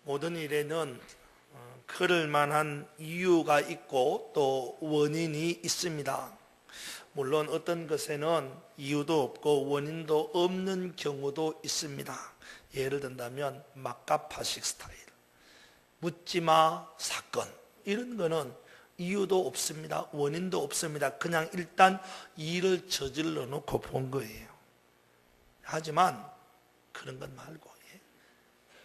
모든 일에는 그럴 만한 이유가 있고 또 원인이 있습니다. 물론 어떤 것에는 이유도 없고 원인도 없는 경우도 있습니다. 예를 든다면 막가파식 스타일, 묻지마 사건, 이런 거는 이유도 없습니다. 원인도 없습니다. 그냥 일단 일을 저질러 놓고 본 거예요. 하지만 그런 것 말고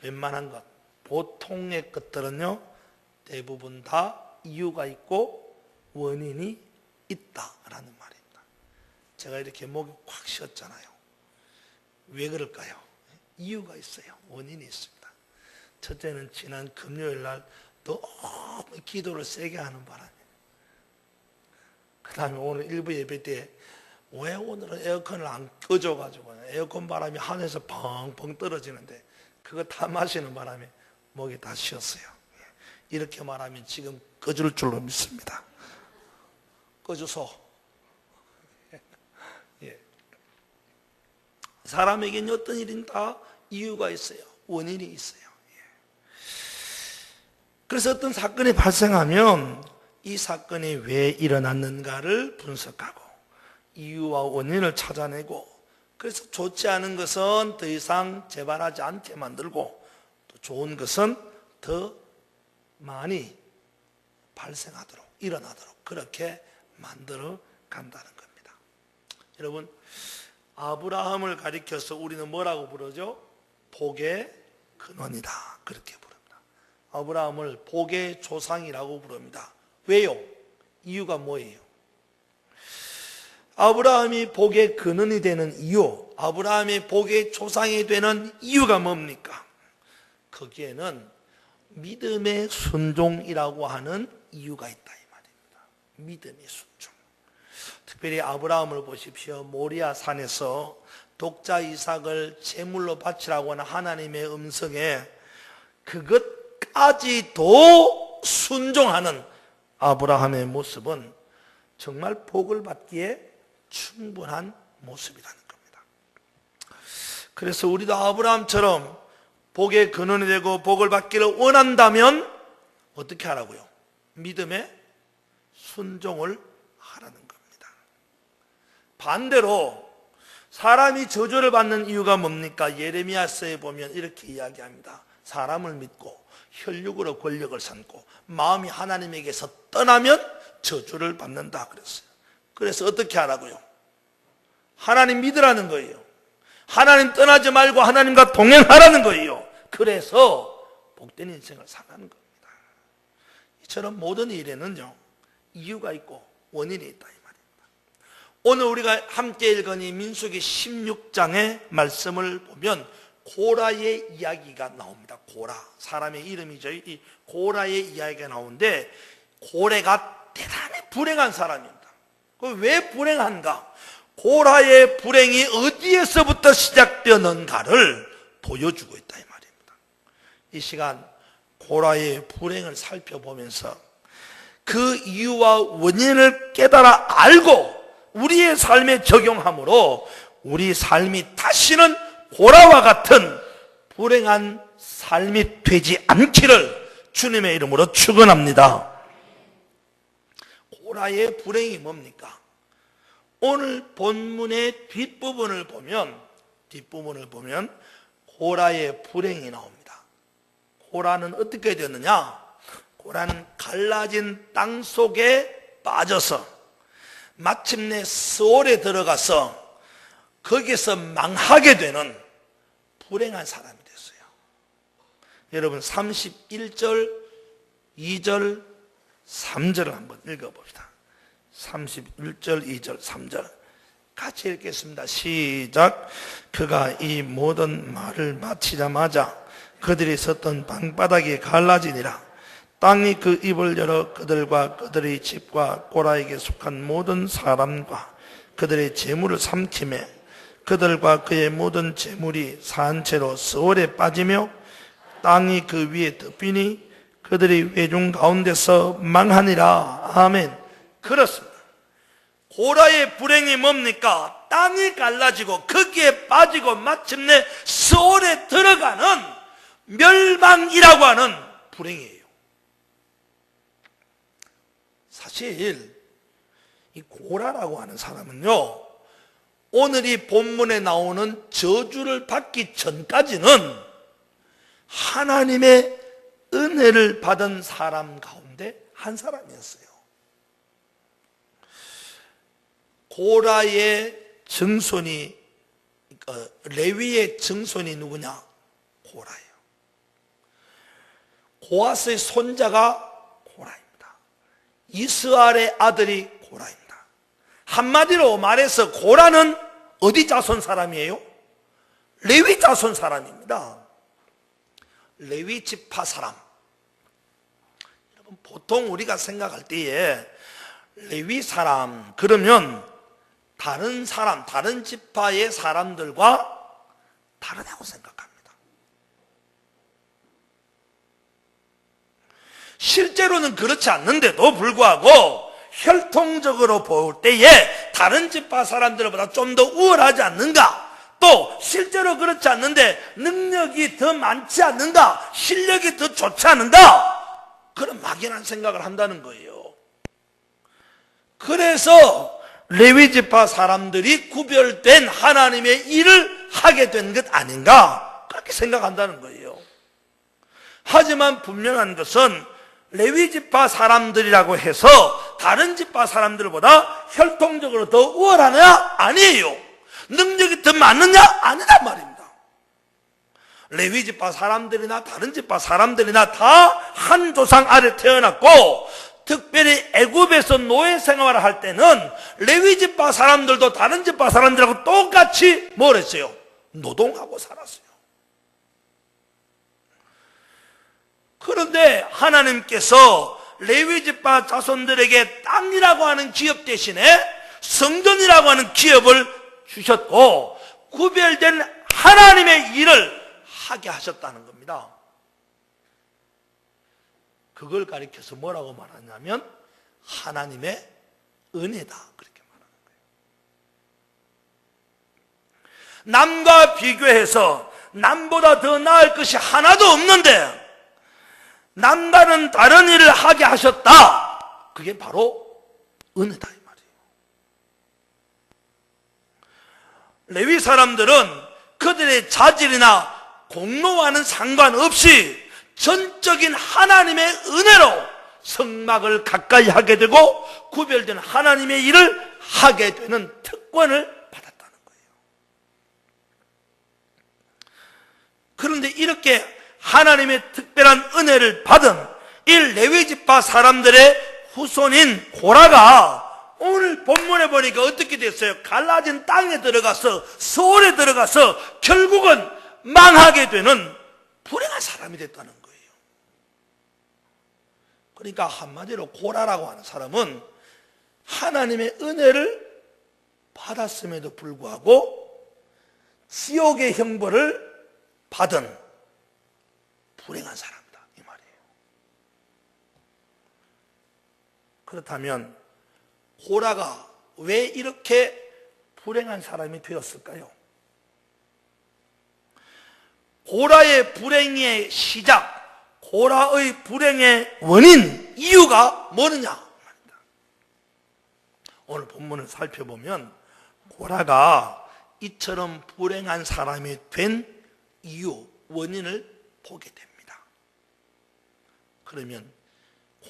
웬만한 것, 보통의 것들은요, 대부분 다 이유가 있고 원인이 있다라는 말입니다. 제가 이렇게 목이 꽉 쉬었잖아요. 왜 그럴까요? 이유가 있어요. 원인이 있습니다. 첫째는 지난 금요일 날 너무 기도를 세게 하는 바람에, 그 다음에 오늘 일부 예배 때 왜 오늘은 에어컨을 안 꺼줘가지고 에어컨 바람이 하늘에서 펑펑 떨어지는데 그거 다 마시는 바람에 목이 다 쉬었어요. 이렇게 말하면 지금 꺼줄 줄로 믿습니다. 꺼주소. 사람에게는 어떤 일은 다 이유가 있어요. 원인이 있어요. 그래서 어떤 사건이 발생하면 이 사건이 왜 일어났는가를 분석하고 이유와 원인을 찾아내고, 그래서 좋지 않은 것은 더 이상 재발하지 않게 만들고 또 좋은 것은 더 많이 발생하도록, 일어나도록 그렇게 만들어 간다는 겁니다. 여러분, 아브라함을 가리켜서 우리는 뭐라고 부르죠? 복의 근원이다, 그렇게 부릅니다. 아브라함을 복의 조상이라고 부릅니다. 왜요? 이유가 뭐예요? 아브라함이 복의 근원이 되는 이유, 아브라함이 복의 조상이 되는 이유가 뭡니까? 거기에는 믿음의 순종이라고 하는 이유가 있다 이 말입니다. 믿음의 순종. 특별히 아브라함을 보십시오. 모리아 산에서 독자 이삭을 제물로 바치라고 하는 하나님의 음성에 그것까지도 순종하는 아브라함의 모습은 정말 복을 받기에 충분한 모습이라는 겁니다. 그래서 우리도 아브라함처럼 복의 근원이 되고 복을 받기를 원한다면 어떻게 하라고요? 믿음의 순종을 하라는 겁니다. 반대로 사람이 저주를 받는 이유가 뭡니까? 예레미야서에 보면 이렇게 이야기합니다. 사람을 믿고 혈육으로 권력을 삼고 마음이 하나님에게서 떠나면 저주를 받는다 그랬어요. 그래서 어떻게 하라고요? 하나님 믿으라는 거예요. 하나님 떠나지 말고 하나님과 동행하라는 거예요. 그래서 복된 인생을 살라는 겁니다. 이처럼 모든 일에는요, 이유가 있고 원인이 있다 이 말입니다. 오늘 우리가 함께 읽은 이 민수기 16장의 말씀을 보면 고라의 이야기가 나옵니다. 고라, 사람의 이름이죠. 이 고라의 이야기가 나오는데 고래가 대단히 불행한 사람입니다. 왜 불행한가? 고라의 불행이 어디에서부터 시작되었는가를 보여주고 있다 이 말입니다. 이 시간 고라의 불행을 살펴보면서 그 이유와 원인을 깨달아 알고 우리의 삶에 적용함으로 우리 삶이 다시는 고라와 같은 불행한 삶이 되지 않기를 주님의 이름으로 축원합니다. 고라의 불행이 뭡니까? 오늘 본문의 뒷부분을 보면 고라의 불행이 나옵니다. 고라는 어떻게 되었느냐? 고라는 갈라진 땅 속에 빠져서 마침내 스올에 들어가서 거기서 망하게 되는 불행한 사람이 됐어요. 여러분 31절, 2절, 3절을 한번 읽어봅시다. 31절, 2절, 3절 같이 읽겠습니다. 시작. 그가 이 모든 말을 마치자마자 그들이 섰던 방바닥이 갈라지니라. 땅이 그 입을 열어 그들과 그들의 집과 고라에게 속한 모든 사람과 그들의 재물을 삼키매 그들과 그의 모든 재물이 산채로 스올에 빠지며 땅이 그 위에 덮이니 그들이 회중 가운데서 망하니라. 아멘. 그렇습니다. 고라의 불행이 뭡니까? 땅이 갈라지고 거기에 빠지고 마침내 스올에 들어가는 멸망이라고 하는 불행이에요. 사실 이 고라라고 하는 사람은요, 오늘 이 본문에 나오는 저주를 받기 전까지는 하나님의 은혜를 받은 사람 가운데 한 사람이었어요. 고라의 증손이, 레위의 증손이 누구냐? 고라예요. 고핫의 손자가 고라입니다. 이스라엘의 아들이 고라입니다. 한마디로 말해서 고라는 어디 자손 사람이에요? 레위 자손 사람입니다. 레위 지파 사람. 여러분, 보통 우리가 생각할 때에 레위 사람 그러면 다른 사람, 다른 지파의 사람들과 다르다고 생각합니다. 실제로는 그렇지 않는데도 불구하고 혈통적으로 볼 때에 다른 지파 사람들보다 좀 더 우월하지 않는가? 또 실제로 그렇지 않는데 능력이 더 많지 않는가? 실력이 더 좋지 않는가? 그런 막연한 생각을 한다는 거예요. 그래서 레위 지파 사람들이 구별된 하나님의 일을 하게 된 것 아닌가? 그렇게 생각한다는 거예요. 하지만 분명한 것은 레위 지파 사람들이라고 해서 다른 지파 사람들보다 혈통적으로 더 우월하냐? 아니에요. 능력이 더 많느냐? 아니란 말입니다. 레위 지파 사람들이나 다른 지파 사람들이나 다 한 조상 아래 태어났고, 특별히 애굽에서 노예 생활을 할 때는 레위 지파 사람들도 다른 지파 사람들하고 똑같이 뭘 했어요? 노동하고 살았어요. 그런데 하나님께서 레위 지파 자손들에게 땅이라고 하는 기업 대신에 성전이라고 하는 기업을 주셨고, 구별된 하나님의 일을 하게 하셨다는 겁니다. 그걸 가리켜서 뭐라고 말하냐면 하나님의 은혜다, 그렇게 말하는 거예요. 남과 비교해서 남보다 더 나을 것이 하나도 없는데 남과는 다른 일을 하게 하셨다. 그게 바로 은혜다, 이 말이에요. 레위 사람들은 그들의 자질이나 공로와는 상관없이 전적인 하나님의 은혜로 성막을 가까이 하게 되고 구별된 하나님의 일을 하게 되는 특권을 받았다는 거예요. 그런데 이렇게 하나님의 특별한 은혜를 받은 이 레위 지파 사람들의 후손인 고라가 오늘 본문에 보니까 어떻게 됐어요? 갈라진 땅에 들어가서 소홀에 들어가서 결국은 망하게 되는 불행한 사람이 됐다는 거예요. 그러니까 한마디로 고라라고 하는 사람은 하나님의 은혜를 받았음에도 불구하고 지옥의 형벌을 받은 불행한 사람이다, 이 말이에요. 그렇다면 고라가 왜 이렇게 불행한 사람이 되었을까요? 고라의 불행의 시작, 고라의 불행의 원인, 이유가 뭐느냐? 오늘 본문을 살펴보면 고라가 이처럼 불행한 사람이 된 이유, 원인을 보게 됩니다. 그러면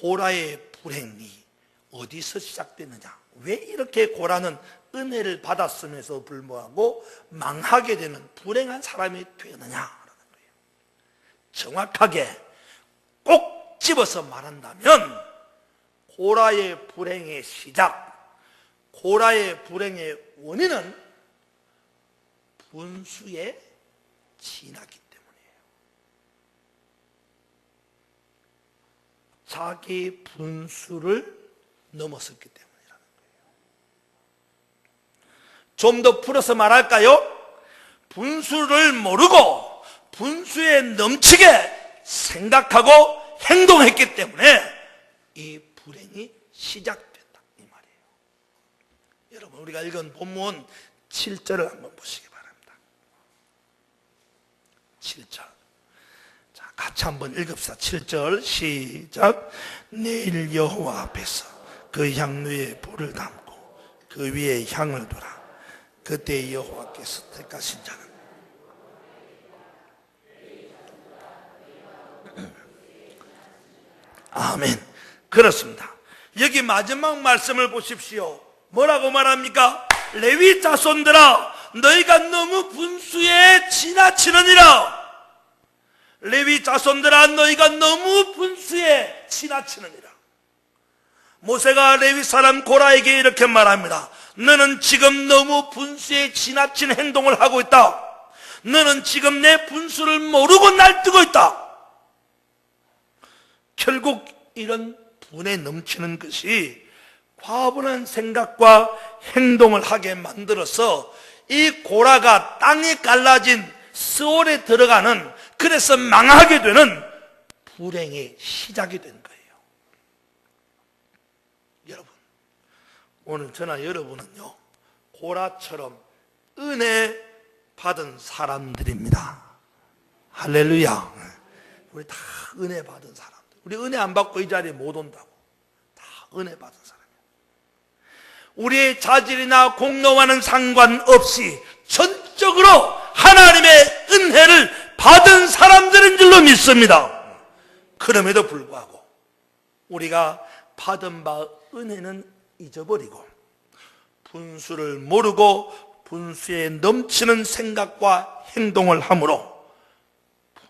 고라의 불행이 어디서 시작되느냐? 왜 이렇게 고라는 은혜를 받았음에도 불구하고 망하게 되는 불행한 사람이 되느냐? 정확하게 꼭 집어서 말한다면 고라의 불행의 시작, 고라의 불행의 원인은 분수에 지나기 때문이에요. 자기 분수를 넘었었기 때문이라는 거예요. 좀 더 풀어서 말할까요? 분수를 모르고 분수에 넘치게 생각하고 행동했기 때문에 이 불행이 시작됐다, 이 말이에요. 여러분, 우리가 읽은 본문 7절을 한번 보시기 바랍니다. 7절. 같이 한번 읽읍시다. 7절 시작. 내일 여호와 앞에서 그 향로에 불을 담고 그 위에 향을 두라. 그때 여호와께서 택하신 자는 아멘. 그렇습니다. 여기 마지막 말씀을 보십시오. 뭐라고 말합니까? 레위 자손들아, 너희가 너무 분수에 지나치느니라. 레위 자손들아, 너희가 너무 분수에 지나치느니라. 모세가 레위 사람 고라에게 이렇게 말합니다. 너는 지금 너무 분수에 지나친 행동을 하고 있다. 너는 지금 내 분수를 모르고 날뛰고 있다. 결국 이런 분에 넘치는 것이 과분한 생각과 행동을 하게 만들어서 이 고라가 땅에 갈라진 스올에 들어가는, 그래서 망하게 되는 불행의 시작이 된 거예요. 여러분, 오늘 저나 여러분은요, 고라처럼 은혜 받은 사람들입니다. 할렐루야. 우리 다 은혜 받은 사람들. 우리 은혜 안 받고 이 자리에 못 온다고. 다 은혜 받은 사람이에요. 우리의 자질이나 공로와는 상관없이 전적으로 하나님의 은혜를 받은 사람들인 줄로 믿습니다. 그럼에도 불구하고 우리가 받은 바 은혜는 잊어버리고 분수를 모르고 분수에 넘치는 생각과 행동을 함으로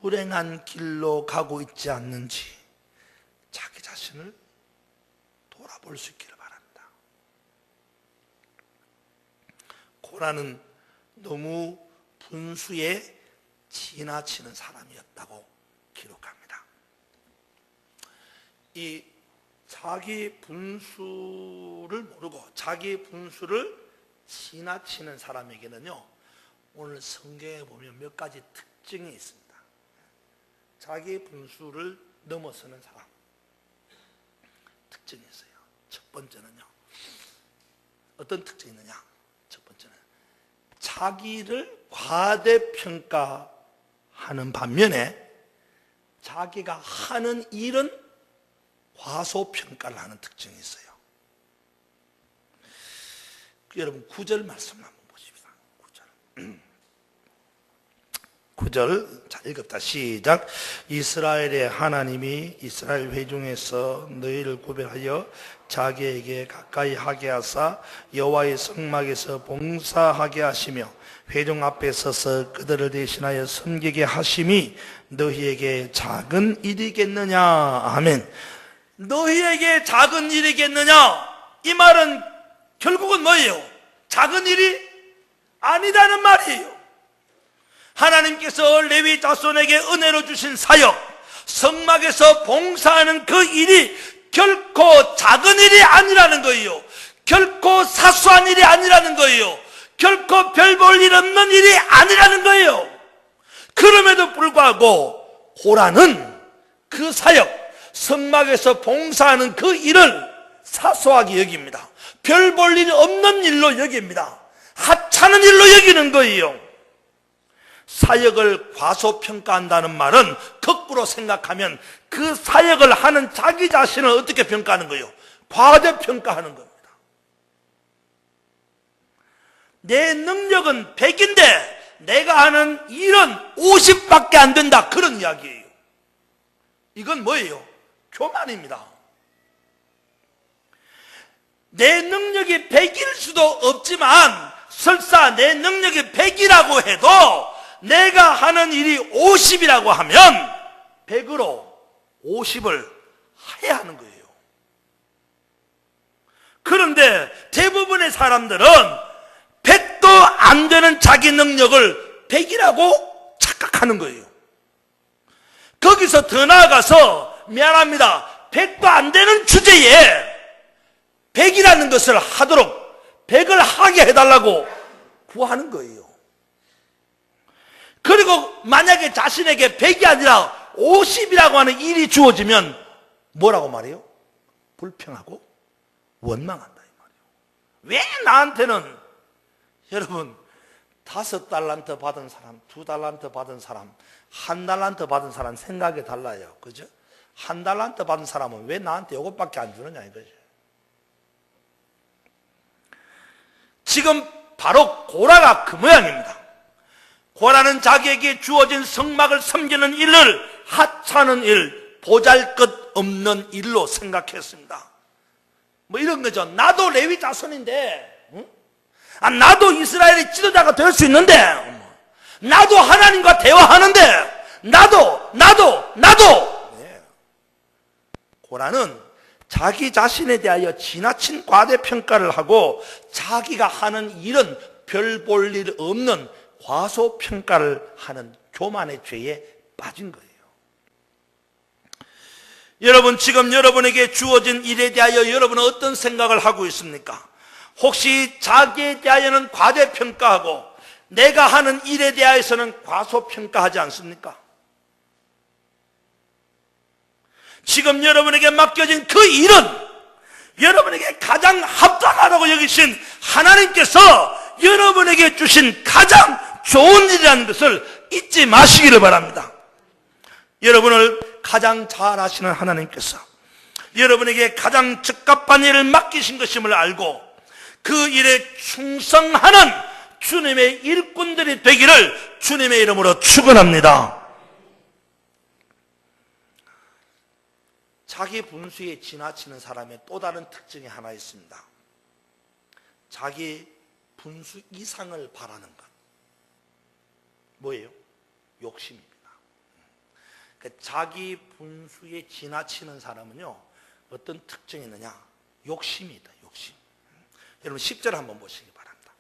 불행한 길로 가고 있지 않는지 자기 자신을 돌아볼 수 있기를 바랍니다. 고라는 너무 분수에 지나치는 사람이었다고 기록합니다. 이 자기 분수를 모르고 자기 분수를 지나치는 사람에게는요, 오늘 성경에 보면 몇 가지 특징이 있습니다. 자기 분수를 넘어서는 사람 특징이 있어요. 첫 번째는요, 어떤 특징이 있느냐? 첫 번째는 자기를 과대평가하는 반면에 자기가 하는 일은 과소평가를 하는 특징이 있어요. 여러분 9절 말씀을 한번 보십시다. 9절 자 읽읍다. 시작. 이스라엘의 하나님이 이스라엘 회중에서 너희를 구별하여 자기에게 가까이 하게 하사 여호와의 성막에서 봉사하게 하시며 회중 앞에 서서 그들을 대신하여 섬기게 하심이 너희에게 작은 일이겠느냐. 아멘. 너희에게 작은 일이겠느냐. 이 말은 결국은 뭐예요? 작은 일이 아니다는 말이에요. 하나님께서 레위 자손에게 은혜로 주신 사역, 성막에서 봉사하는 그 일이 결코 작은 일이 아니라는 거예요. 결코 사소한 일이 아니라는 거예요. 결코 별 볼 일 없는 일이 아니라는 거예요. 그럼에도 불구하고 고라는 그 사역, 성막에서 봉사하는 그 일을 사소하게 여깁니다. 별 볼 일 없는 일로 여깁니다. 하찮은 일로 여기는 거예요. 사역을 과소평가한다는 말은 거꾸로 생각하면 그 사역을 하는 자기 자신을 어떻게 평가하는 거예요? 과대평가하는 겁니다. 내 능력은 100인데 내가 하는 일은 50밖에 안 된다, 그런 이야기예요. 이건 뭐예요? 교만입니다. 내 능력이 100일 수도 없지만 설사 내 능력이 100이라고 해도 내가 하는 일이 50이라고 하면 100으로 50을 해야 하는 거예요. 그런데 대부분의 사람들은 100도 안 되는 자기 능력을 100이라고 착각하는 거예요. 거기서 더 나아가서 미안합니다, 100도 안 되는 주제에 100이라는 것을 하도록 100을 하게 해달라고 구하는 거예요. 그리고 만약에 자신에게 100이 아니라 50이라고 하는 일이 주어지면 뭐라고 말해요? 불평하고 원망한다 이 말이에요. 왜 나한테는, 여러분 5달란트 받은 사람, 2달란트 받은 사람, 1달란트 받은 사람 생각이 달라요. 그죠? 1달란트 받은 사람은 왜 나한테 이것밖에 안 주느냐 이거죠. 지금 바로 고라가 그 모양입니다. 고라는 자기에게 주어진 성막을 섬기는 일을 하찮은 일, 보잘것없는 일로 생각했습니다. 뭐 이런 거죠. 나도 레위 자손인데, 응? 나도 이스라엘의 지도자가 될 수 있는데, 나도 하나님과 대화하는데, 나도. 네. 고라는 자기 자신에 대하여 지나친 과대평가를 하고 자기가 하는 일은 별 볼 일 없는 과소평가를 하는 교만의 죄에 빠진 거예요. 여러분, 지금 여러분에게 주어진 일에 대하여 여러분은 어떤 생각을 하고 있습니까? 혹시 자기에 대하여는 과대평가하고 내가 하는 일에 대하여서는 과소평가하지 않습니까? 지금 여러분에게 맡겨진 그 일은 여러분에게 가장 합당하다고 여기신 하나님께서 여러분에게 주신 가장 좋은 일이라는 것을 잊지 마시기를 바랍니다. 여러분을 가장 잘 아시는 하나님께서 여러분에게 가장 적합한 일을 맡기신 것임을 알고 그 일에 충성하는 주님의 일꾼들이 되기를 주님의 이름으로 축원합니다. 자기 분수에 지나치는 사람의 또 다른 특징이 하나 있습니다. 자기 분수 이상을 바라는 것. 뭐예요? 욕심입니다. 자기 분수에 지나치는 사람은요, 어떤 특징이 있느냐? 욕심이다, 욕심. 여러분 10절 한번 보시기 바랍니다.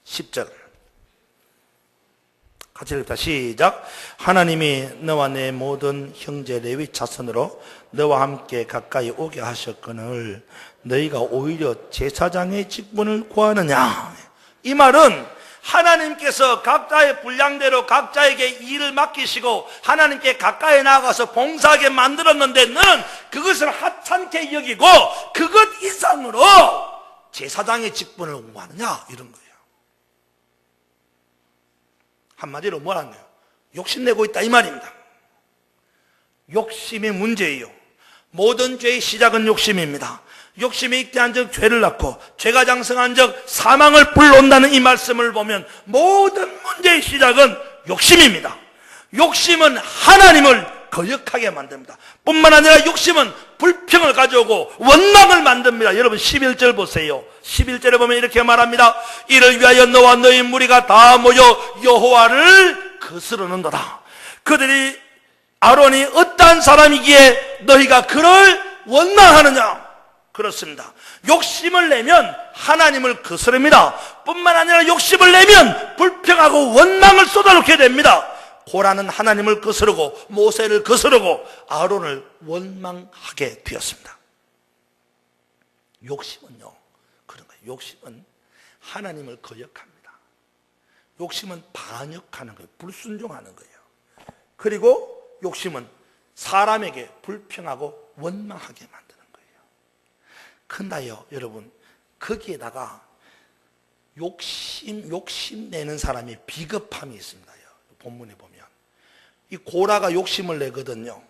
10절 같이 읽다 시작. 하나님이 너와 내 모든 형제 레위 자손으로 너와 함께 가까이 오게 하셨거늘 너희가 오히려 제사장의 직분을 구하느냐. 이 말은 하나님께서 각자의 분량대로 각자에게 일을 맡기시고 하나님께 가까이 나아가서 봉사하게 만들었는데 너는 그것을 하찮게 여기고 그것 이상으로 제사장의 직분을 구하느냐, 이런 거예요. 한마디로 뭐라는 거예요? 욕심내고 있다 이 말입니다. 욕심이 문제예요. 모든 죄의 시작은 욕심입니다. 욕심이 잉태한 적 죄를 낳고 죄가 장성한 적 사망을 불러온다는 이 말씀을 보면 모든 문제의 시작은 욕심입니다. 욕심은 하나님을 거역하게 만듭니다. 뿐만 아니라 욕심은 불평을 가져오고 원망을 만듭니다. 여러분 11절 보세요. 11절에 보면 이렇게 말합니다. 이를 위하여 너와 너희 무리가 다 모여 여호와를 거스르는도다. 그들이 아론이 어떠한 사람이기에 너희가 그를 원망하느냐. 그렇습니다. 욕심을 내면 하나님을 거스릅니다. 뿐만 아니라 욕심을 내면 불평하고 원망을 쏟아놓게 됩니다. 고라는 하나님을 거스르고 모세를 거스르고 아론을 원망하게 되었습니다. 욕심은요, 그런 거예요. 욕심은 하나님을 거역합니다. 욕심은 반역하는 거예요. 불순종하는 거예요. 그리고 욕심은 사람에게 불평하고 원망하게 만드는 거예요. 근데요, 여러분, 거기에다가 욕심내는 사람이 비겁함이 있습니다. 본문에 보면 이 고라가 욕심을 내거든요.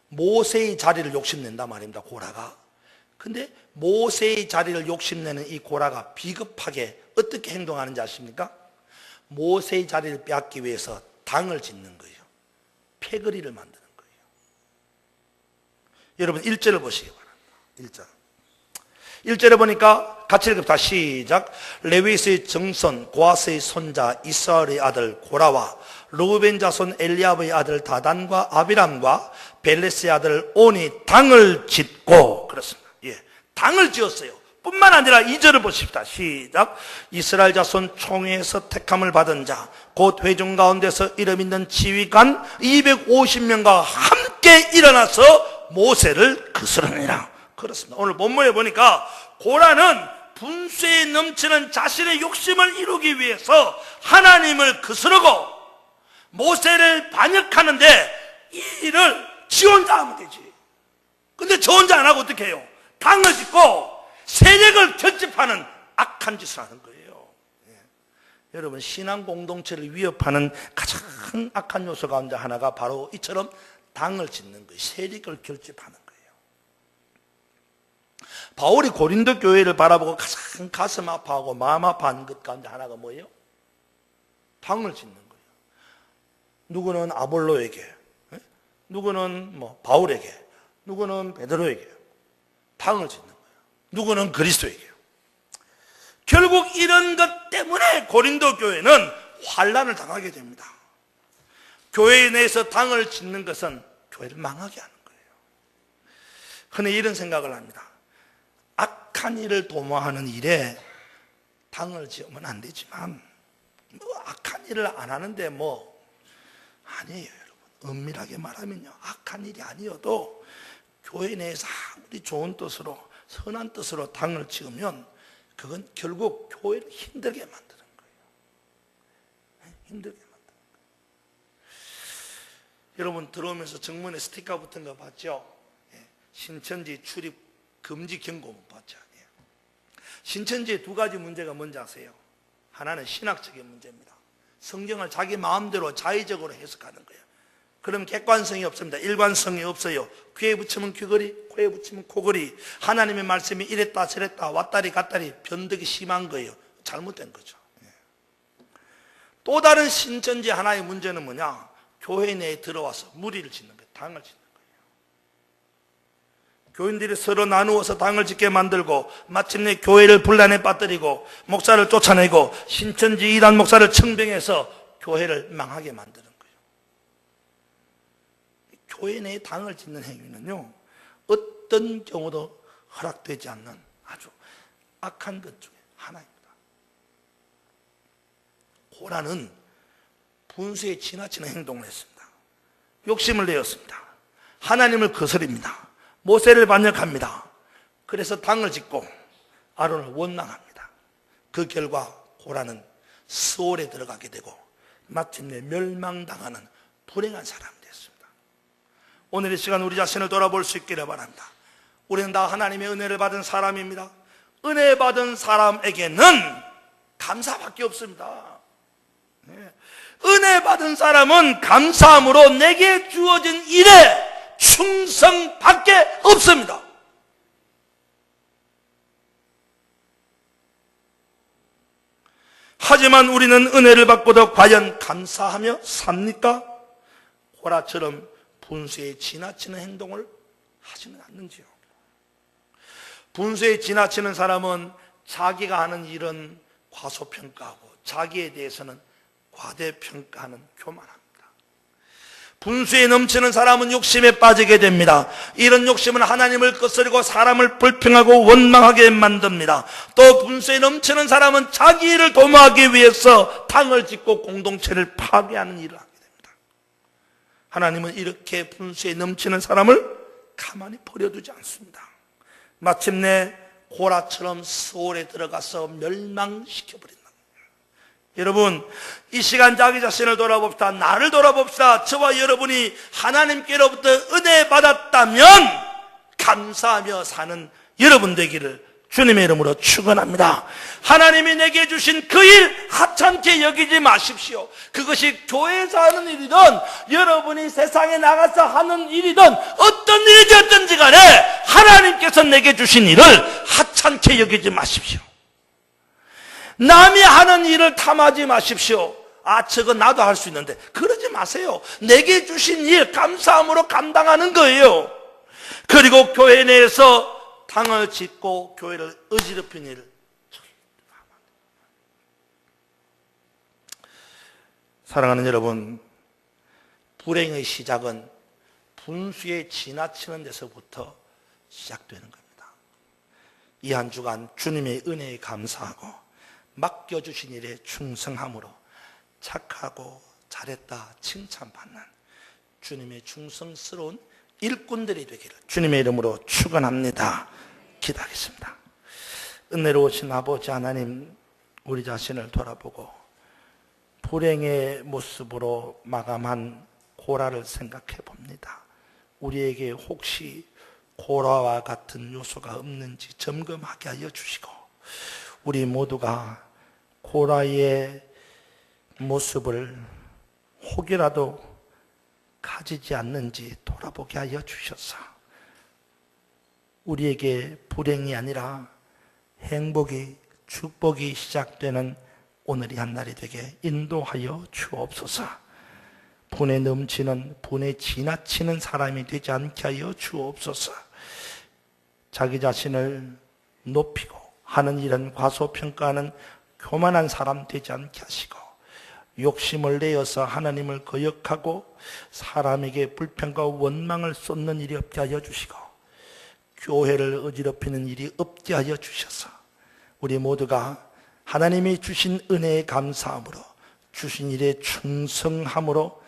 모세의 자리를 욕심낸단 말입니다. 고라가. 근데 모세의 자리를 욕심내는 이 고라가 비겁하게 어떻게 행동하는지 아십니까? 모세의 자리를 빼앗기 위해서 당을 짓는 거예요. 패거리를 만드는 거예요. 여러분 1절을 보시기 바랍니다. 1절에 보니까 같이 읽읍시다. 시작. 레위스의 정손 고하스의 손자 이스라엘의 아들 고라와 르우벤 자손 엘리압의 아들 다단과 아비람과 벨레스의 아들 온이 당을 짓고, 그렇습니다. 예, 당을 지었어요. 뿐만 아니라 2절을 보십시다. 시작. 이스라엘 자손 총회에서 택함을 받은 자 곧 회중 가운데서 이름 있는 지휘관 250명과 함께 일어나서 모세를 거스르니라. 그렇습니다. 오늘 본문에 보니까 고라는 분수에 넘치는 자신의 욕심을 이루기 위해서 하나님을 거스르고 모세를 반역하는데 이 일을 지 혼자 하면 되지. 근데 저 혼자 안 하고 어떻게 해요? 당을 짓고 세력을 결집하는 악한 짓을 하는 거예요. 여러분, 신앙 공동체를 위협하는 가장 악한 요소 가운데 하나가 바로 이처럼 당을 짓는 거예요. 세력을 결집하는 거예요. 바울이 고린도 교회를 바라보고 가장 가슴 아파하고 마음 아파하는 것 가운데 하나가 뭐예요? 당을 짓는 거예요. 누구는 아볼로에게, 누구는 바울에게, 누구는 베드로에게 당을 짓는 거예요. 누구는 그리스도에게. 결국 이런 것 때문에 고린도 교회는 환난을 당하게 됩니다. 교회 내에서 당을 짓는 것은 교회를 망하게 하는 거예요. 흔히 이런 생각을 합니다. 악한 일을 도모하는 일에 당을 지으면 안 되지만 악한 일을 안 하는데 아니에요, 여러분. 엄밀하게 말하면요, 악한 일이 아니어도 교회 내에서 아무리 좋은 뜻으로 선한 뜻으로 당을 지으면 그건 결국 교회를 힘들게 만드는 거예요. 힘들게 만드는 거예요. 여러분, 들어오면서 정문에 스티커 붙은 거 봤죠? 신천지 출입 금지 경고 못 봤죠? 신천지의 두 가지 문제가 뭔지 아세요? 하나는 신학적인 문제입니다. 성경을 자기 마음대로 자의적으로 해석하는 거예요. 그럼 객관성이 없습니다. 일관성이 없어요. 귀에 붙이면 귀걸이, 코에 붙이면 코걸이. 하나님의 말씀이 이랬다 저랬다 왔다리 갔다리 변덕이 심한 거예요. 잘못된 거죠. 또 다른 신천지 하나의 문제는 뭐냐? 교회 내에 들어와서 무리를 짓는 거예요. 당을 짓는 거예요. 교인들이 서로 나누어서 당을 짓게 만들고 마침내 교회를 분란에 빠뜨리고 목사를 쫓아내고 신천지 이단 목사를 청병해서 교회를 망하게 만드는 거예요. 교회 내에 당을 짓는 행위는요, 어떤 경우도 허락되지 않는 아주 악한 것 중에 하나입니다. 고라는 분수에 지나치는 행동을 했습니다. 욕심을 내었습니다. 하나님을 거스립니다. 모세를 반역합니다. 그래서 당을 짓고 아론을 원망합니다. 그 결과 고라는 스올에 들어가게 되고 마침내 멸망당하는 불행한 사람이 됐습니다. 오늘 이 시간 우리 자신을 돌아볼 수 있기를 바랍니다. 우리는 다 하나님의 은혜를 받은 사람입니다. 은혜 받은 사람에게는 감사밖에 없습니다. 은혜 받은 사람은 감사함으로 내게 주어진 일에 충성밖에 없습니다. 하지만 우리는 은혜를 받고도 과연 감사하며 삽니까? 고라처럼 분수에 지나치는 행동을 하지는 않는지요. 분수에 지나치는 사람은 자기가 하는 일은 과소평가하고 자기에 대해서는 과대평가하는 교만합니다. 분수에 넘치는 사람은 욕심에 빠지게 됩니다. 이런 욕심은 하나님을 거스르고 사람을 불평하고 원망하게 만듭니다. 또 분수에 넘치는 사람은 자기 일을 도모하기 위해서 당을 짓고 공동체를 파괴하는 일을 하게 됩니다. 하나님은 이렇게 분수에 넘치는 사람을 가만히 버려두지 않습니다. 마침내 고라처럼 스올에 들어가서 멸망시켜버린다. 여러분, 이 시간 자기 자신을 돌아봅시다. 나를 돌아봅시다. 저와 여러분이 하나님께로부터 은혜 받았다면 감사하며 사는 여러분 되기를 주님의 이름으로 축원합니다. 하나님이 내게 주신 그 일 하찮게 여기지 마십시오. 그것이 교회에서 하는 일이든 여러분이 세상에 나가서 하는 일이든 어떤 일이 되었든지 간에 하나님께서 내게 주신 일을 하찮게 여기지 마십시오. 남이 하는 일을 탐하지 마십시오. 저거 나도 할 수 있는데 그러지 마세요. 내게 주신 일 감사함으로 감당하는 거예요. 그리고 교회 내에서 당을 짓고 교회를 어지럽힌 일을 사랑하는 여러분, 불행의 시작은 분수에 지나치는 데서부터 시작되는 겁니다. 이 한 주간 주님의 은혜에 감사하고 맡겨주신 일에 충성함으로 착하고 잘했다 칭찬받는 주님의 충성스러운 일꾼들이 되기를 주님의 이름으로 축원합니다. 기도하겠습니다. 은혜로우신 아버지 하나님, 우리 자신을 돌아보고 불행의 모습으로 마감한 고라를 생각해 봅니다. 우리에게 혹시 고라와 같은 요소가 없는지 점검하게 하여 주시고 우리 모두가 고라의 모습을 혹이라도 가지지 않는지 돌아보게 하여 주셔서 우리에게 불행이 아니라 행복이, 축복이 시작되는 오늘이 한 날이 되게 인도하여 주옵소서. 분에 넘치는, 분에 지나치는 사람이 되지 않게 하여 주옵소서. 자기 자신을 높이고 하는 일은 과소평가하는 교만한 사람 되지 않게 하시고, 욕심을 내어서 하나님을 거역하고 사람에게 불평과 원망을 쏟는 일이 없게 하여 주시고, 교회를 어지럽히는 일이 없게 하여 주셔서 우리 모두가 하나님이 주신 은혜에 감사함으로, 주신 일에 충성함으로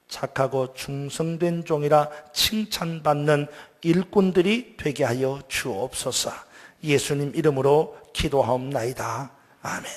착하고 충성된 종이라 칭찬받는 일꾼들이 되게 하여 주옵소서. 예수님 이름으로 기도하옵나이다. 아멘.